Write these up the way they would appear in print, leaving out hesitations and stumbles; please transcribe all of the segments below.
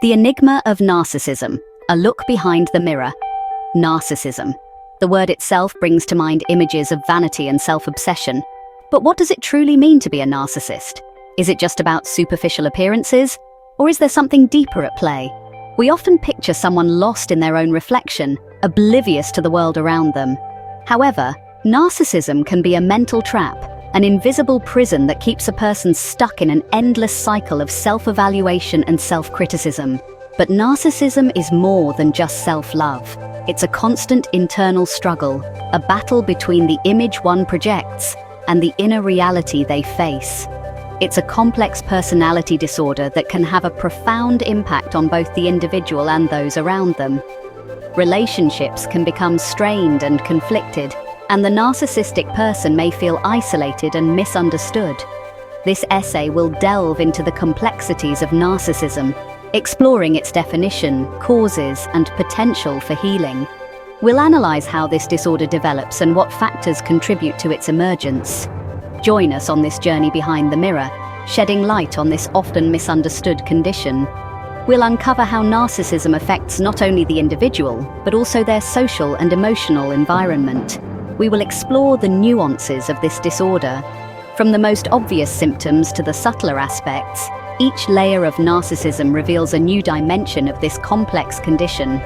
The enigma of narcissism, a look behind the mirror. Narcissism. The word itself brings to mind images of vanity and self-obsession. But what does it truly mean to be a narcissist? Is it just about superficial appearances? Or is there something deeper at play? We often picture someone lost in their own reflection, oblivious to the world around them. However, narcissism can be a mental trap, an invisible prison that keeps a person stuck in an endless cycle of self-evaluation and self-criticism. But narcissism is more than just self-love. It's a constant internal struggle, a battle between the image one projects and the inner reality they face. It's a complex personality disorder that can have a profound impact on both the individual and those around them. Relationships can become strained and conflicted, and the narcissistic person may feel isolated and misunderstood. This essay will delve into the complexities of narcissism, exploring its definition, causes, and potential for healing. We'll analyze how this disorder develops and what factors contribute to its emergence. Join us on this journey behind the mirror, shedding light on this often misunderstood condition. We'll uncover how narcissism affects not only the individual, but also their social and emotional environment. We will explore the nuances of this disorder. From the most obvious symptoms to the subtler aspects, each layer of narcissism reveals a new dimension of this complex condition.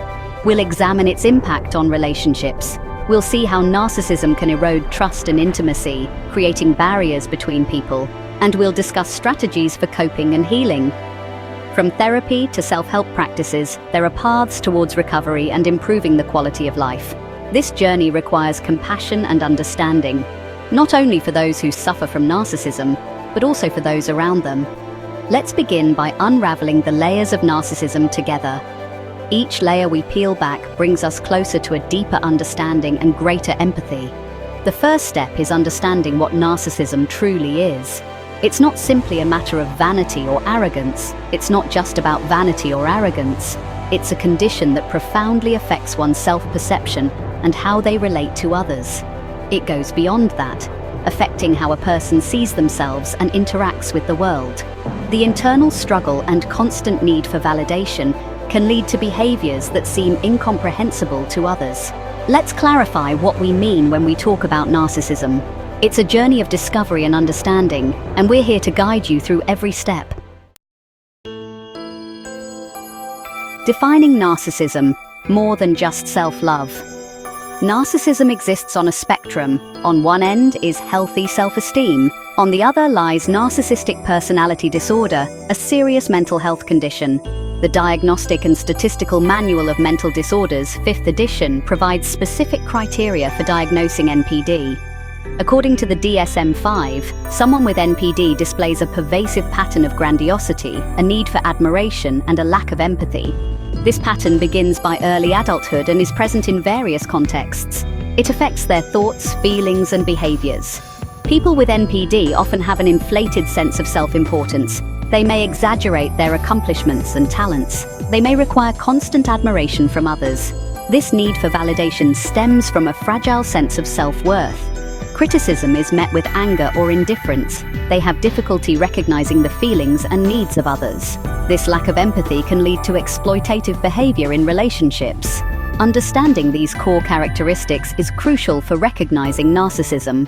We'll examine its impact on relationships. We'll see how narcissism can erode trust and intimacy, creating barriers between people. And we'll discuss strategies for coping and healing. From therapy to self-help practices, there are paths towards recovery and improving the quality of life. This journey requires compassion and understanding, not only for those who suffer from narcissism, but also for those around them. Let's begin by unraveling the layers of narcissism together. Each layer we peel back brings us closer to a deeper understanding and greater empathy. The first step is understanding what narcissism truly is. It's not simply a matter of vanity or arrogance. It's not just about vanity or arrogance. It's a condition that profoundly affects one's self-perception and how they relate to others. It goes beyond that, affecting how a person sees themselves and interacts with the world. The internal struggle and constant need for validation can lead to behaviors that seem incomprehensible to others. Let's clarify what we mean when we talk about narcissism. It's a journey of discovery and understanding, and we're here to guide you through every step. Defining narcissism, more than just self-love. Narcissism exists on a spectrum. On one end is healthy self-esteem. On the other lies narcissistic personality disorder, a serious mental health condition. The Diagnostic and Statistical Manual of Mental Disorders, 5th edition, provides specific criteria for diagnosing NPD. According to the DSM-5, someone with NPD displays a pervasive pattern of grandiosity, a need for admiration, and a lack of empathy. This pattern begins by early adulthood and is present in various contexts. It affects their thoughts, feelings, and behaviors. People with NPD often have an inflated sense of self-importance. They may exaggerate their accomplishments and talents. They may require constant admiration from others. This need for validation stems from a fragile sense of self-worth. Criticism is met with anger or indifference. They have difficulty recognizing the feelings and needs of others. This lack of empathy can lead to exploitative behavior in relationships. Understanding these core characteristics is crucial for recognizing narcissism.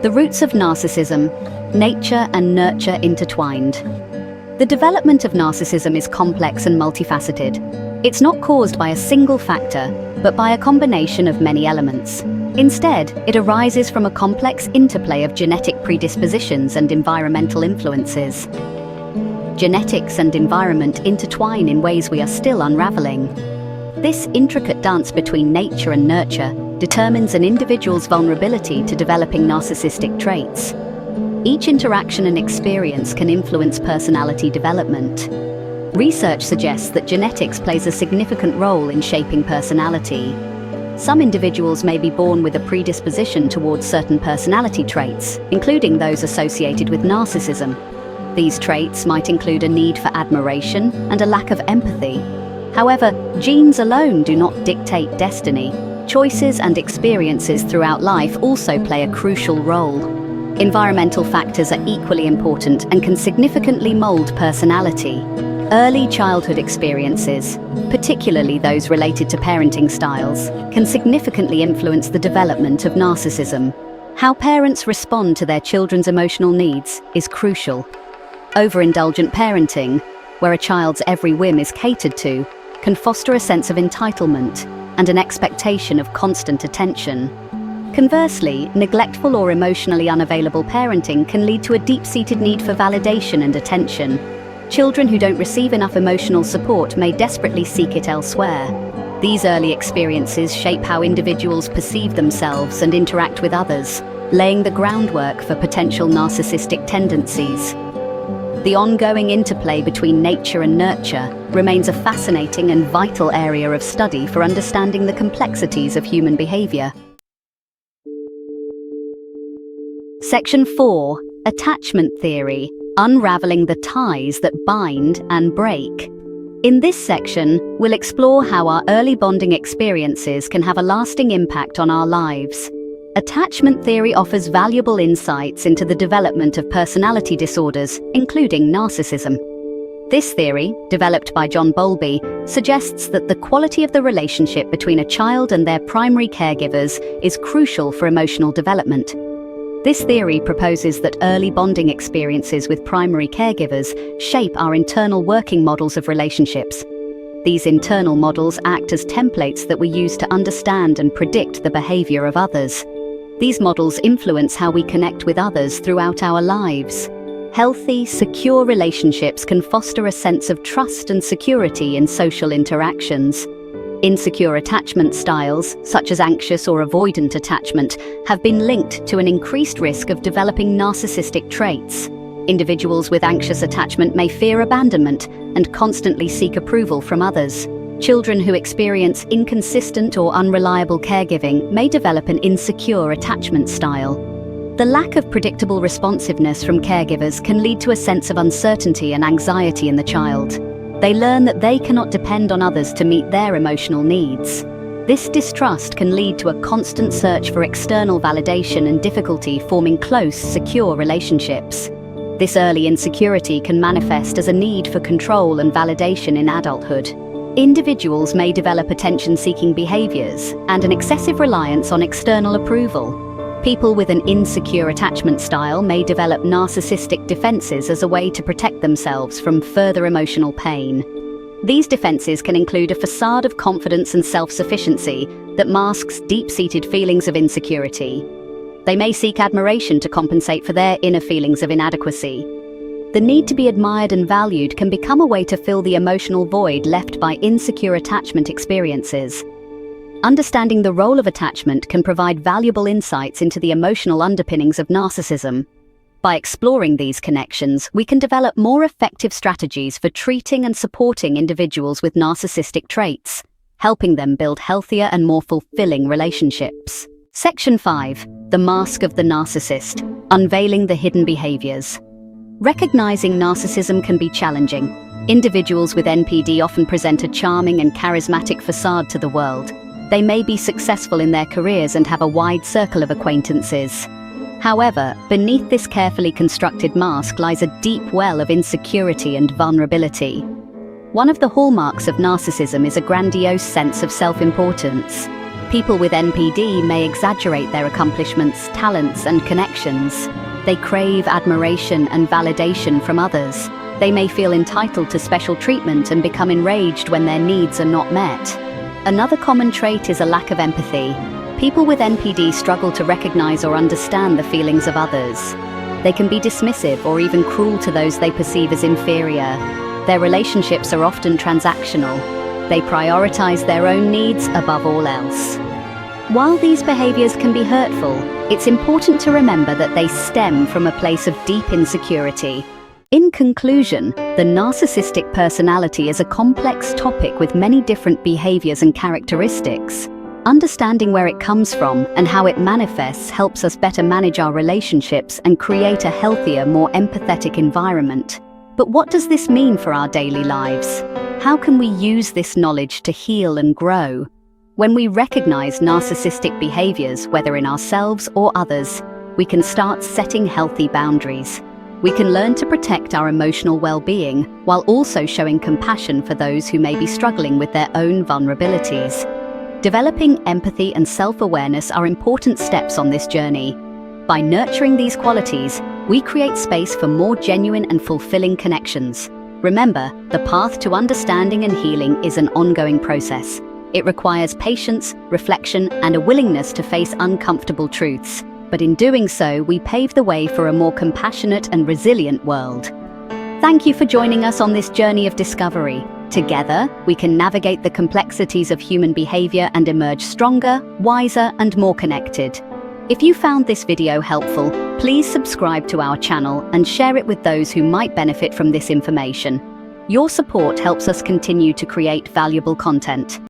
The roots of narcissism, nature and nurture intertwined. The development of narcissism is complex and multifaceted. It's not caused by a single factor, but by a combination of many elements. Instead, it arises from a complex interplay of genetic predispositions and environmental influences. Genetics and environment intertwine in ways we are still unraveling. This intricate dance between nature and nurture determines an individual's vulnerability to developing narcissistic traits. Each interaction and experience can influence personality development. Research suggests that genetics plays a significant role in shaping personality. Some individuals may be born with a predisposition towards certain personality traits, including those associated with narcissism. These traits might include a need for admiration and a lack of empathy. However, genes alone do not dictate destiny. Choices and experiences throughout life also play a crucial role. Environmental factors are equally important and can significantly mold personality. Early childhood experiences, particularly those related to parenting styles, can significantly influence the development of narcissism. How parents respond to their children's emotional needs is crucial. Overindulgent parenting, where a child's every whim is catered to, can foster a sense of entitlement and an expectation of constant attention. Conversely, neglectful or emotionally unavailable parenting can lead to a deep-seated need for validation and attention. Children who don't receive enough emotional support may desperately seek it elsewhere. These early experiences shape how individuals perceive themselves and interact with others, laying the groundwork for potential narcissistic tendencies. The ongoing interplay between nature and nurture remains a fascinating and vital area of study for understanding the complexities of human behavior. Section 4. Attachment Theory: Unraveling the Ties That Bind and Break. In this section, we'll explore how our early bonding experiences can have a lasting impact on our lives. Attachment theory offers valuable insights into the development of personality disorders, including narcissism. This theory, developed by John Bowlby, suggests that the quality of the relationship between a child and their primary caregivers is crucial for emotional development. This theory proposes that early bonding experiences with primary caregivers shape our internal working models of relationships. These internal models act as templates that we use to understand and predict the behavior of others. These models influence how we connect with others throughout our lives. Healthy, secure relationships can foster a sense of trust and security in social interactions. Insecure attachment styles, such as anxious or avoidant attachment, have been linked to an increased risk of developing narcissistic traits. Individuals with anxious attachment may fear abandonment and constantly seek approval from others. Children who experience inconsistent or unreliable caregiving may develop an insecure attachment style. The lack of predictable responsiveness from caregivers can lead to a sense of uncertainty and anxiety in the child. They learn that they cannot depend on others to meet their emotional needs. This distrust can lead to a constant search for external validation and difficulty forming close, secure relationships. This early insecurity can manifest as a need for control and validation in adulthood. Individuals may develop attention-seeking behaviors and an excessive reliance on external approval. People with an insecure attachment style may develop narcissistic defenses as a way to protect themselves from further emotional pain. These defenses can include a facade of confidence and self-sufficiency that masks deep-seated feelings of insecurity. They may seek admiration to compensate for their inner feelings of inadequacy. The need to be admired and valued can become a way to fill the emotional void left by insecure attachment experiences. Understanding the role of attachment can provide valuable insights into the emotional underpinnings of narcissism. By exploring these connections, we can develop more effective strategies for treating and supporting individuals with narcissistic traits, helping them build healthier and more fulfilling relationships. Section 5. The Mask of the Narcissist: Unveiling the Hidden Behaviors. Recognizing narcissism can be challenging. Individuals with NPD often present a charming and charismatic facade to the world. They may be successful in their careers and have a wide circle of acquaintances. However, beneath this carefully constructed mask lies a deep well of insecurity and vulnerability. One of the hallmarks of narcissism is a grandiose sense of self-importance. People with NPD may exaggerate their accomplishments, talents, and connections. They crave admiration and validation from others. They may feel entitled to special treatment and become enraged when their needs are not met. Another common trait is a lack of empathy. People with NPD struggle to recognize or understand the feelings of others. They can be dismissive or even cruel to those they perceive as inferior. Their relationships are often transactional. They prioritize their own needs above all else. While these behaviors can be hurtful, it's important to remember that they stem from a place of deep insecurity. In conclusion, the narcissistic personality is a complex topic with many different behaviors and characteristics. Understanding where it comes from and how it manifests helps us better manage our relationships and create a healthier, more empathetic environment. But what does this mean for our daily lives? How can we use this knowledge to heal and grow? When we recognize narcissistic behaviors, whether in ourselves or others, we can start setting healthy boundaries. We can learn to protect our emotional well-being while also showing compassion for those who may be struggling with their own vulnerabilities. Developing empathy and self-awareness are important steps on this journey. By nurturing these qualities, we create space for more genuine and fulfilling connections. Remember, the path to understanding and healing is an ongoing process. It requires patience, reflection, and a willingness to face uncomfortable truths. But in doing so, we pave the way for a more compassionate and resilient world. Thank you for joining us on this journey of discovery. Together, we can navigate the complexities of human behavior and emerge stronger, wiser, and more connected. If you found this video helpful, please subscribe to our channel and share it with those who might benefit from this information. Your support helps us continue to create valuable content.